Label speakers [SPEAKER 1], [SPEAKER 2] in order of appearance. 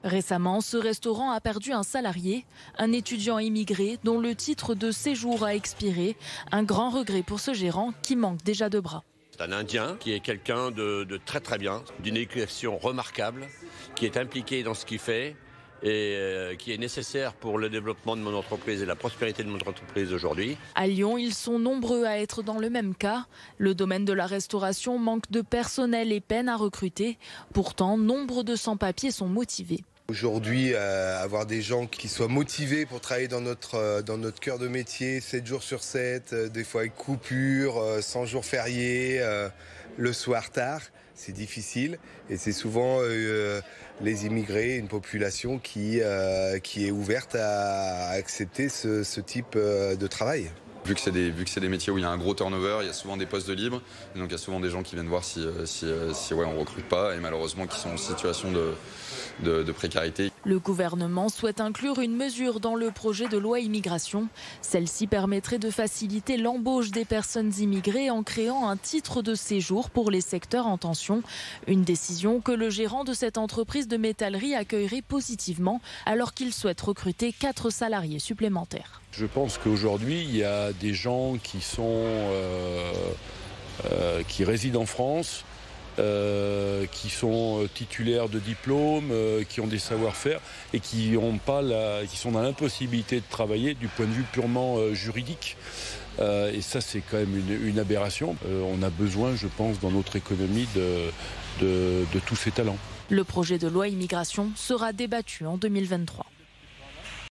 [SPEAKER 1] Récemment, ce restaurant a perdu un salarié, un étudiant immigré dont le titre de séjour a expiré. Un grand regret pour ce gérant qui manque déjà de bras.
[SPEAKER 2] C'est un Indien qui est quelqu'un de très très bien, d'une éducation remarquable, qui est impliqué dans ce qu'il fait et qui est nécessaire pour le développement de mon entreprise et la prospérité de mon entreprise aujourd'hui.
[SPEAKER 1] À Lyon, ils sont nombreux à être dans le même cas. Le domaine de la restauration manque de personnel et peine à recruter. Pourtant, nombre de sans-papiers sont motivés.
[SPEAKER 3] Aujourd'hui, avoir des gens qui soient motivés pour travailler dans notre cœur de métier, 7 jours sur 7, des fois avec coupure, 100 jours fériés, le soir tard, c'est difficile. Et c'est souvent les immigrés, une population qui est ouverte à accepter ce type de travail.
[SPEAKER 4] Vu que c'est des métiers où il y a un gros turnover, il y a souvent des postes libres. Et donc il y a souvent des gens qui viennent voir si on ne recrute pas et malheureusement qui sont en situation de précarité.
[SPEAKER 1] Le gouvernement souhaite inclure une mesure dans le projet de loi immigration. Celle-ci permettrait de faciliter l'embauche des personnes immigrées en créant un titre de séjour pour les secteurs en tension. Une décision que le gérant de cette entreprise de métallerie accueillerait positivement alors qu'il souhaite recruter 4 salariés supplémentaires.
[SPEAKER 5] Je pense qu'aujourd'hui, il y a des gens qui résident en France, qui sont titulaires de diplômes, qui ont des savoir-faire et qui sont dans l'impossibilité de travailler du point de vue purement juridique. Et ça, c'est quand même une aberration. On a besoin, je pense, dans notre économie de tous ces talents.
[SPEAKER 1] Le projet de loi immigration sera débattu en 2023.